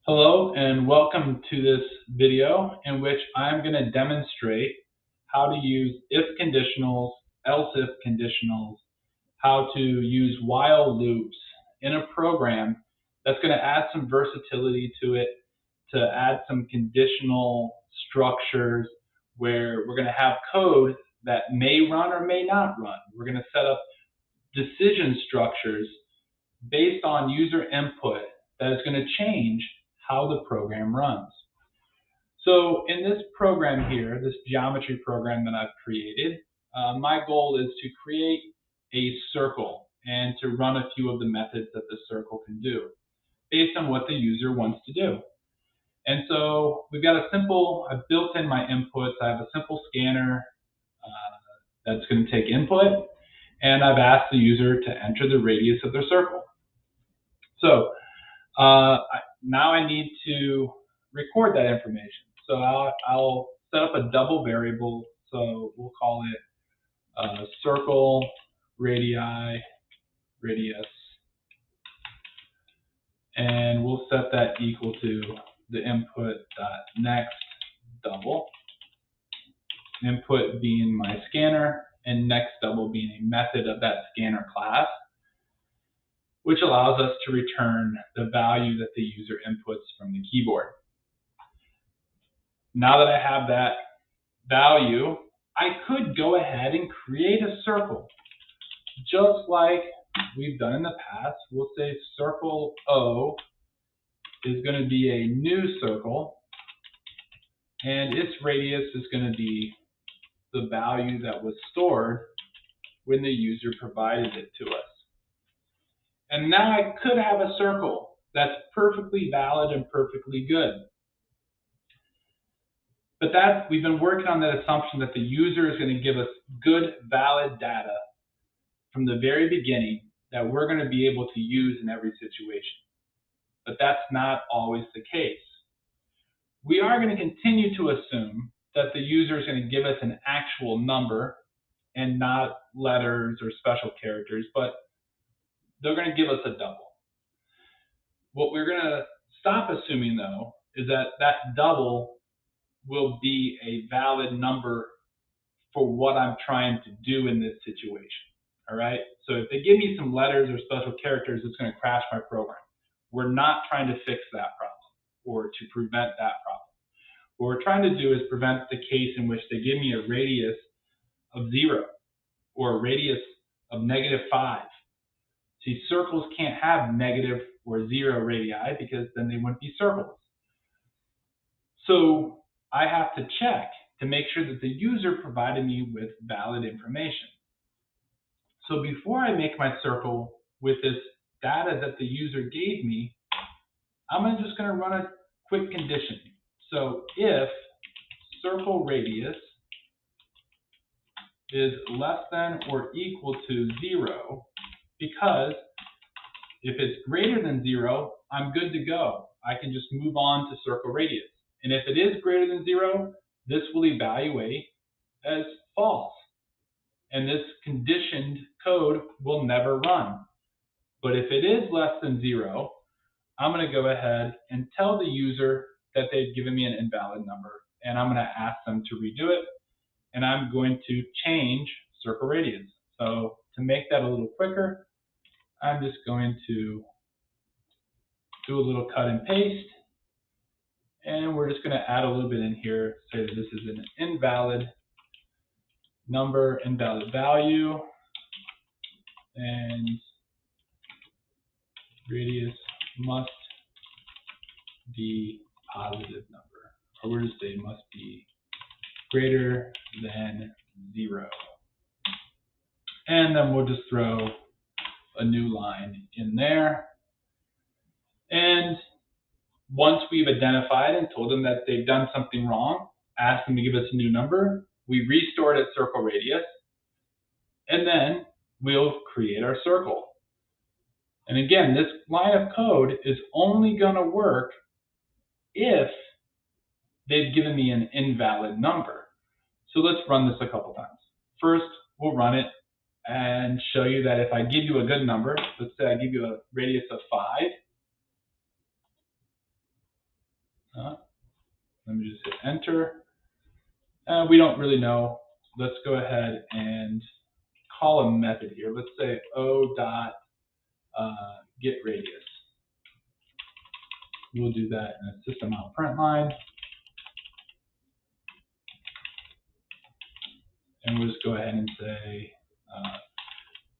Hello and welcome to this video in which I'm going to demonstrate how to use if conditionals, else if conditionals, how to use while loops in a program that's going to add some versatility to it, to add some conditional structures where we're going to have code that may run or may not run. We're going to set up decision structures based on user input that is going to change how the program runs. So in this program here, this geometry program that I've created, my goal is to create a circle and to run a few of the methods that the circle can do based on what the user wants to do. And so we've got I've built in my inputs. I have a simple scanner that's going to take input, and I've asked the user to enter the radius of their circle. So now I need to record that information. So I'll set up a double variable. So we'll call it circle radius, and we'll set that equal to the input next double. Input being my scanner, and next double being a method of that scanner class, which allows us to return the value that the user inputs from the keyboard. Now that I have that value, I could go ahead and create a circle, just like we've done in the past. We'll say circle O is going to be a new circle, and its radius is going to be the value that was stored when the user provided it to us. And now I could have a circle that's perfectly valid and perfectly good. But we've been working on that assumption that the user is going to give us good, valid data from the very beginning that we're going to be able to use in every situation. But that's not always the case. We are going to continue to assume that the user is going to give us an actual number and not letters or special characters, but they're going to give us a double. What we're going to stop assuming, though, is that that double will be a valid number for what I'm trying to do in this situation. All right. So if they give me some letters or special characters, it's going to crash my program. We're not trying to fix that problem or to prevent that problem. What we're trying to do is prevent the case in which they give me a radius of 0 or a radius of -5. See, circles can't have negative or 0 radii because then they wouldn't be circles. So I have to check to make sure that the user provided me with valid information. So before I make my circle with this data that the user gave me, I'm just going to run a quick condition. So if circle radius is less than or equal to 0, because if it's greater than 0, I'm good to go. I can just move on to circle radius. And if it is greater than 0, this will evaluate as false. And this conditioned code will never run. But if it is less than 0, I'm going to go ahead and tell the user that they've given me an invalid number. And I'm going to ask them to redo it. And I'm going to change circle radius. So to make that a little quicker, I'm just going to do a little cut and paste. And we're just going to add a little bit in here, say that this is an invalid number, invalid value, and radius must be positive number. Or we're just saying must be greater than 0. And then we'll just throw a new line in there. And once we've identified and told them that they've done something wrong, ask them to give us a new number, we restore it at circle radius, and then we'll create our circle. And again, this line of code is only going to work if they've given me an invalid number. So let's run this a couple times. First, we'll run it and show you that if I give you a good number, let's say I give you a radius of 5, Let me just hit enter. We don't really know. Let's go ahead and call a method here. Let's say o dot get radius. We'll do that in a system out print line. And we'll just go ahead and say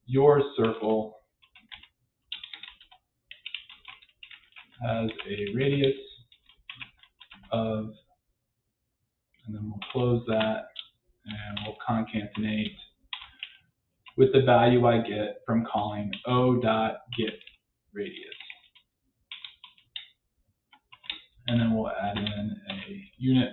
your circle has a radius of, and then we'll close that, and we'll concatenate with the value I get from calling o dot get radius. And then we'll add in a unit.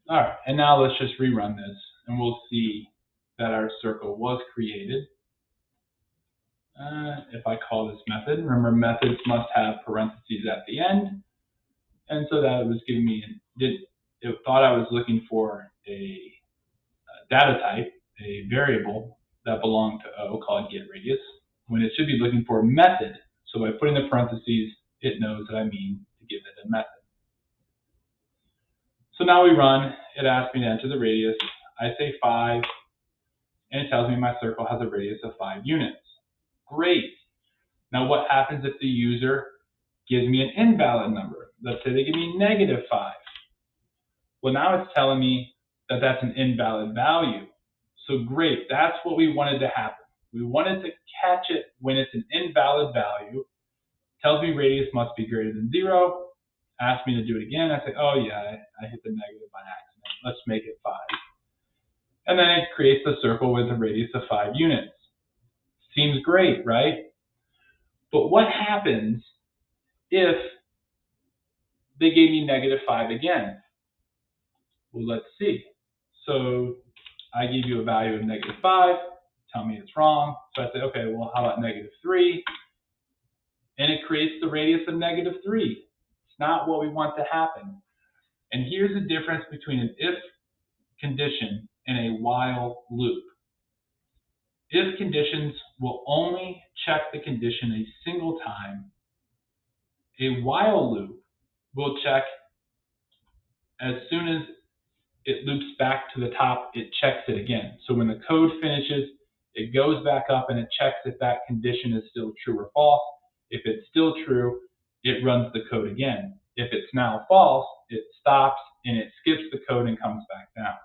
All right, and now let's just rerun this, and we'll see that our circle was created. If I call this method, remember methods must have parentheses at the end, and so that it was giving me, it thought I was looking for a data type, a variable that belonged to O called getRadius, when it should be looking for a method. So by putting the parentheses, it knows that I mean to give it a method. So now we run, it asks me to enter the radius. I say 5, and it tells me my circle has a radius of 5 units. Great. Now what happens if the user gives me an invalid number? Let's say they give me -5. Well, now it's telling me that that's an invalid value. So great, that's what we wanted to happen. We wanted to catch it when it's an invalid value. Tells me radius must be greater than 0. Asks me to do it again. I say, oh yeah, I hit the negative by accident. Let's make it 5. And then it creates a circle with a radius of 5 units. Seems great, right? But what happens if they gave me -5 again? Well, let's see. So I give you a value of -5, tell me it's wrong. So I say, okay, well, how about -3? And it creates the radius of -3. It's not what we want to happen. And here's the difference between an if condition and a while loop. If conditions will only check the condition a single time. A while loop will check as soon as it loops back to the top, it checks it again. So when the code finishes, it goes back up and it checks if that condition is still true or false. If it's still true, it runs the code again. If it's now false, it stops and it skips the code and comes back down.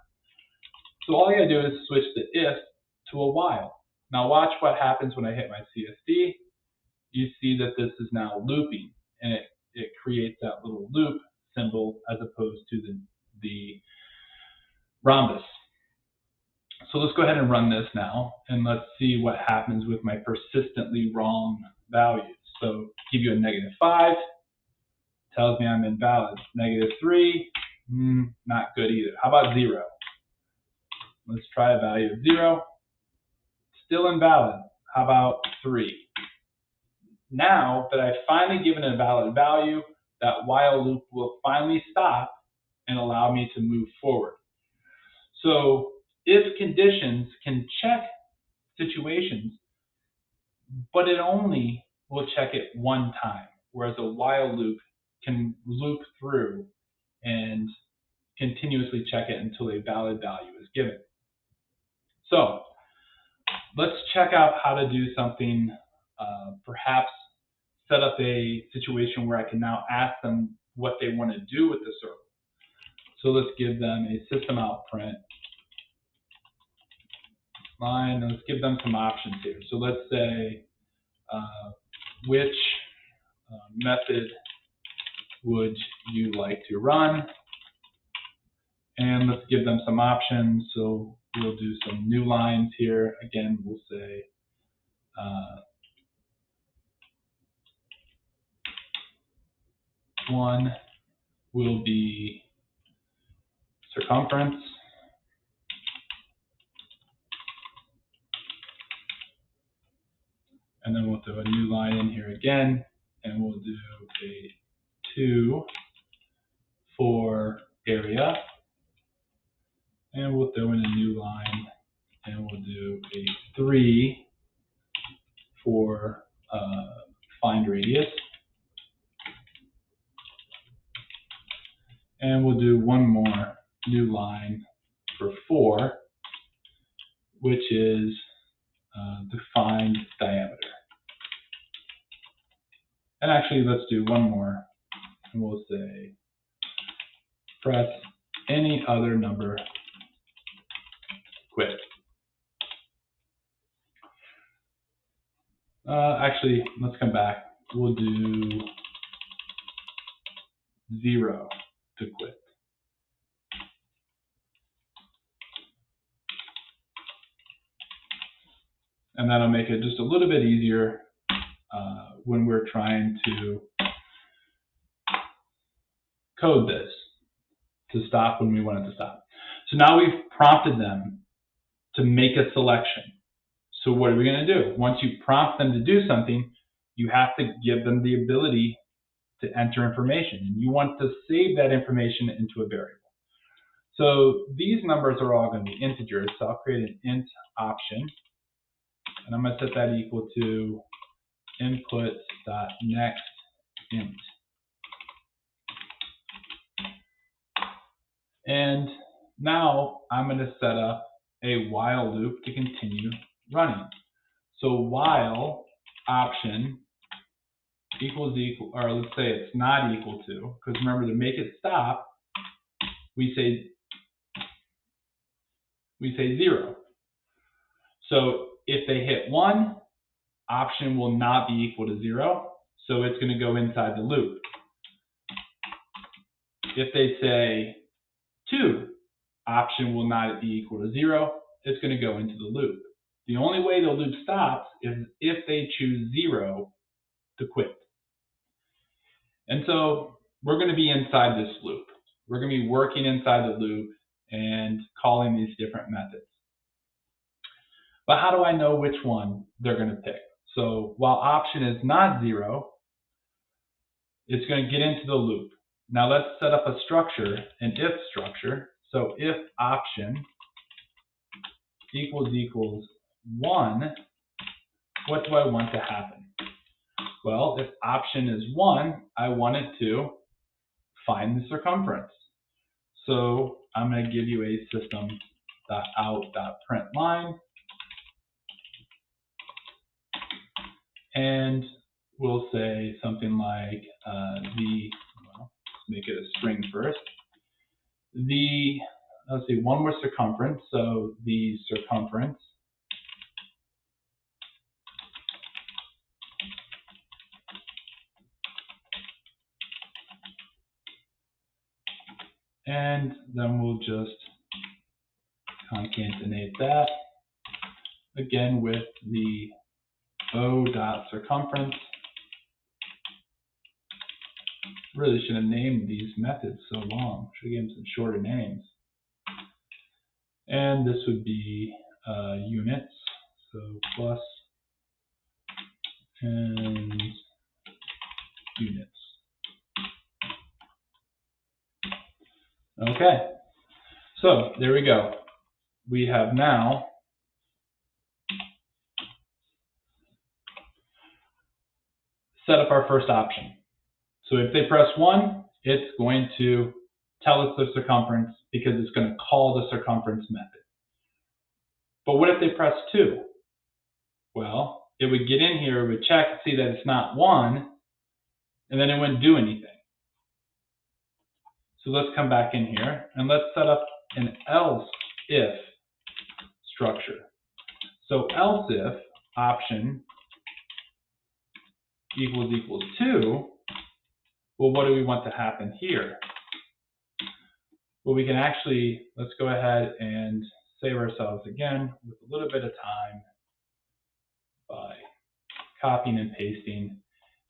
So all you gotta do is switch the if to a while. Now watch what happens when I hit my CSD. You see that this is now looping, and it creates that little loop symbol as opposed to the rhombus. So let's go ahead and run this now, and let's see what happens with my persistently wrong values. So give you a -5, tells me I'm invalid. -3, not good either. How about 0? Let's try a value of 0. Still invalid. How about 3? Now that I've finally given a valid value, that while loop will finally stop and allow me to move forward. So if conditions can check situations, but it only will check it one time, whereas a while loop can loop through and continuously check it until a valid value is given. So let's check out how to do something, perhaps set up a situation where I can now ask them what they want to do with the circle. So let's give them a system out print line. Let's give them some options here. So let's say, which method would you like to run? And let's give them some options. So we'll do some new lines here. Again, we'll say, one will be circumference. And then we'll throw a new line in here again, and we'll do a 2 for area. And we'll throw in a new line, and we'll do a 3 for find radius. And we'll do one more new line for 4, which is defined diameter. And actually, let's do one more, and we'll say press any other number, quit. Actually, let's come back. We'll do 0 to quit. And that'll make it just a little bit easier when we're trying to code this to stop when we want it to stop. So now we've prompted them to make a selection. So what are we going to do? Once you prompt them to do something, you have to give them the ability to enter information. And you want to save that information into a variable. So these numbers are all going to be integers. So I'll create an int option. And I'm going to set that equal to input.next int. And now I'm going to set up a while loop to continue running. So while option equals equal, or let's say it's not equal to, because remember, to make it stop, we say 0. So if they hit 1, option will not be equal to 0, so it's going to go inside the loop. If they say 2, option will not be equal to 0, it's going to go into the loop. The only way the loop stops is if they choose 0 to quit. And so we're going to be inside this loop. We're going to be working inside the loop and calling these different methods. But how do I know which one they're going to pick? So while option is not 0, it's going to get into the loop. Now let's set up a structure, an if structure. So if option equals 1, what do I want to happen? Well, if option is 1, I want it to find the circumference. So I'm going to give you a system.out.println, and we'll say something like let's make it a string first. Let's see, one more circumference, so the circumference and then we'll just concatenate that again with the o.circumference. Really should have named these methods so long. Should have given them some shorter names. And this would be units, so plus and units. Okay, so there we go. We have now set up our first option. So if they press 1, it's going to tell us the circumference because it's going to call the circumference method. But what if they press 2? Well, it would get in here, it would check, see that it's not 1, and then it wouldn't do anything. So let's come back in here and let's set up an else if structure. So else if option equals 2, well, what do we want to happen here? Well, we can actually, let's go ahead and save ourselves again with a little bit of time by copying and pasting.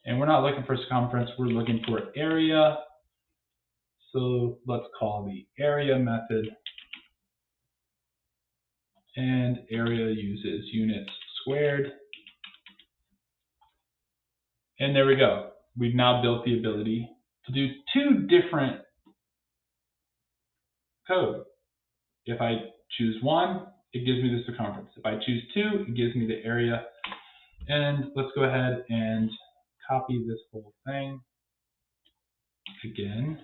And we're not looking for circumference, we're looking for area. So let's call the area method. And area uses units squared. And there we go. We've now built the ability to do 2 different code. If I choose 1, it gives me the circumference. If I choose 2, it gives me the area. And let's go ahead and copy this whole thing again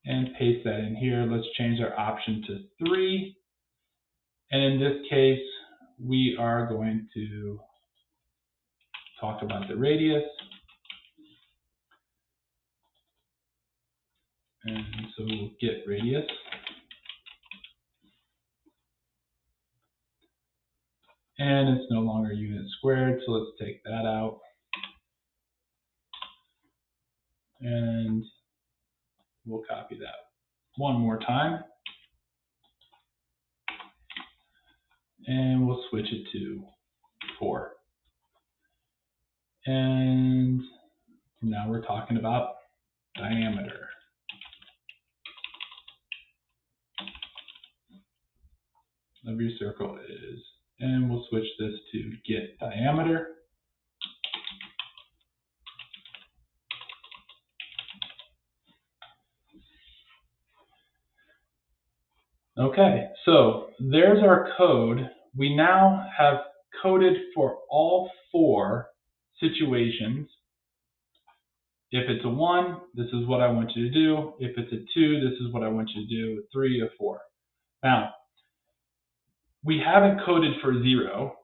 and paste that in here. Let's change our option to 3. And in this case, we are going to talk about the radius. And so we'll get radius. And it's no longer unit squared, so let's take that out. And we'll copy that one more time. And we'll switch it to 4. And now we're talking about diameter. Of your circle is, and we'll switch this to get diameter. Okay, so there's our code. We now have coded for all 4 situations. If it's a 1, this is what I want you to do. If it's a 2, this is what I want you to do. 3, a 4. Now, we haven't coded for 0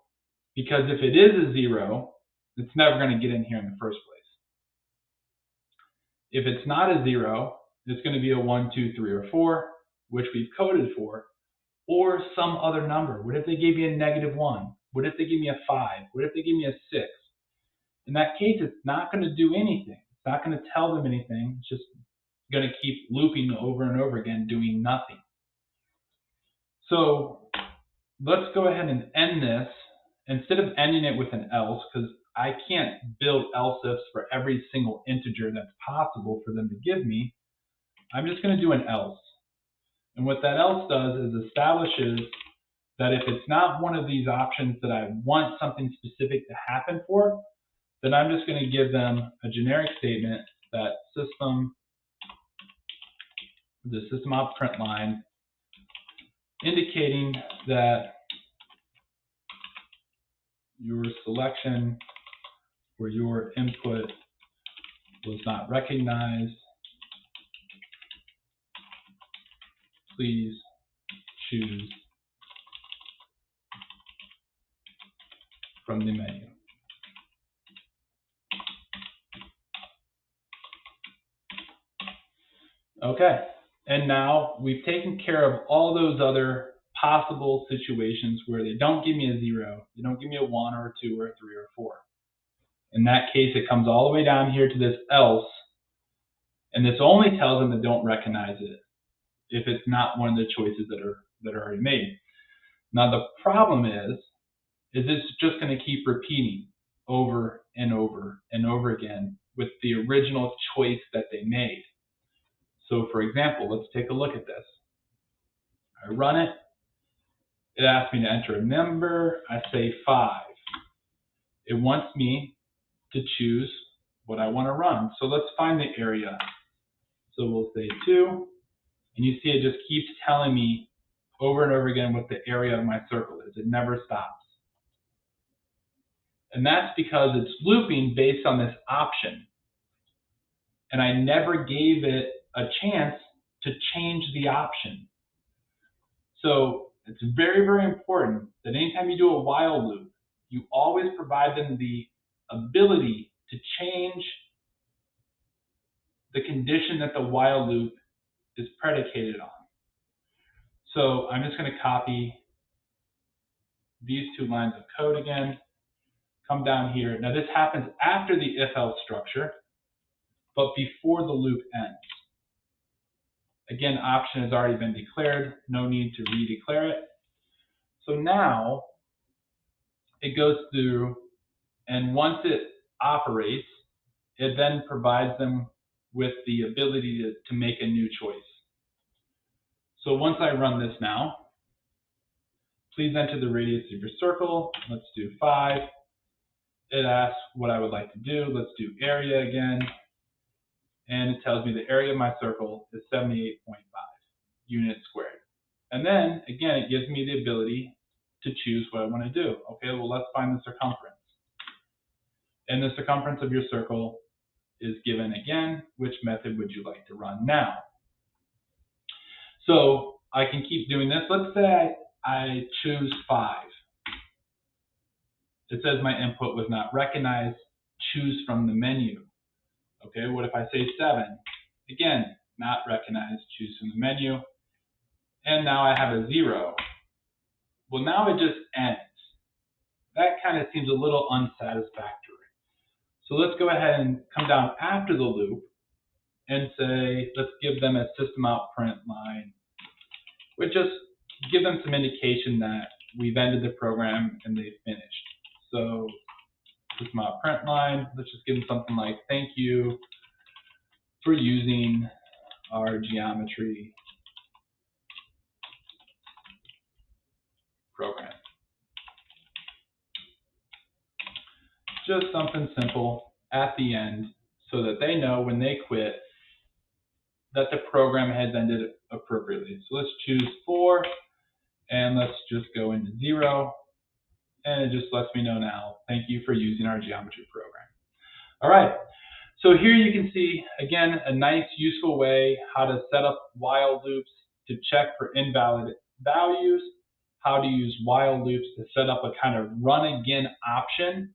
because if it is a 0, it's never going to get in here in the first place. If it's not a 0, it's going to be a 1, 2, 3, or 4, which we've coded for, or some other number. What if they gave me a -1? What if they give me a 5? What if they give me a 6? In that case, it's not going to do anything. It's not going to tell them anything. It's just going to keep looping over and over again, doing nothing. So let's go ahead and end this. Instead of ending it with an else, because I can't build else ifs for every single integer that's possible for them to give me, I'm just going to do an else. And what that else does is establishes that if it's not one of these options that I want something specific to happen for, then I'm just going to give them a generic statement that the system out print line, indicating that your selection for your input was not recognized. Please choose from the menu. Okay, and now we've taken care of all those other possible situations where they don't give me a 0, they don't give me a 1 or a 2 or a 3 or a 4. In that case, it comes all the way down here to this else, and this only tells them that don't recognize it if it's not one of the choices that are already made. Now the problem is it's just going to keep repeating over and over and over again with the original choice that they made. So for example, let's take a look at this. I run it. It asks me to enter a number. I say 5. It wants me to choose what I want to run. So let's find the area. So we'll say 2. And you see it just keeps telling me over and over again what the area of my circle is. It never stops. And that's because it's looping based on this option. And I never gave it a chance to change the option. So it's very, very important that anytime you do a while loop, you always provide them the ability to change the condition that the while loop is predicated on. So I'm just going to copy these 2 lines of code again, come down here. Now this happens after the if-else structure, but before the loop ends. Again, option has already been declared, no need to redeclare it. So now it goes through, and once it operates, it then provides them with the ability to make a new choice. So once I run this now, please enter the radius of your circle. Let's do 5. It asks what I would like to do. Let's do area again. And it tells me the area of my circle is 78.5 units squared. And then, again, it gives me the ability to choose what I want to do. Okay, well, let's find the circumference. And the circumference of your circle is given again. Which method would you like to run now? So I can keep doing this. Let's say I choose 5. It says my input was not recognized. Choose from the menu. Okay, what if I say 7? Again, not recognized. Choose from the menu. And now I have a 0. Well, now it just ends. That kind of seems a little unsatisfactory. So let's go ahead and come down after the loop and say, let's give them a system out print line, which just give them some indication that we've ended the program and they've finished. So system out print line, let's just give them something like, thank you for using our geometry program. Just something simple at the end so that they know when they quit that the program has ended appropriately. So let's choose 4 and let's just go into 0. And it just lets me know now, thank you for using our geometry program. All right, so here you can see, again, a nice useful way how to set up while loops to check for invalid values, how to use while loops to set up a kind of run again option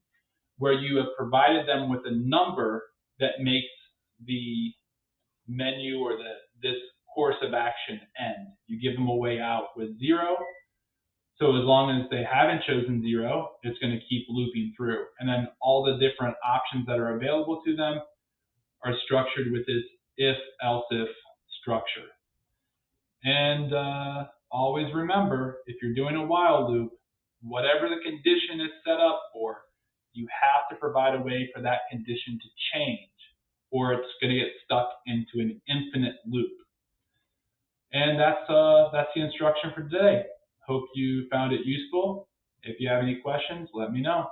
where you have provided them with a number that makes the menu or this course of action end. You give them a way out with 0. So as long as they haven't chosen 0, it's going to keep looping through. And then all the different options that are available to them are structured with this if, else if structure. And always remember, if you're doing a while loop, whatever the condition is set up for, you have to provide a way for that condition to change, or it's going to get stuck into an infinite loop. And that's the instruction for today. Hope you found it useful. If you have any questions, let me know.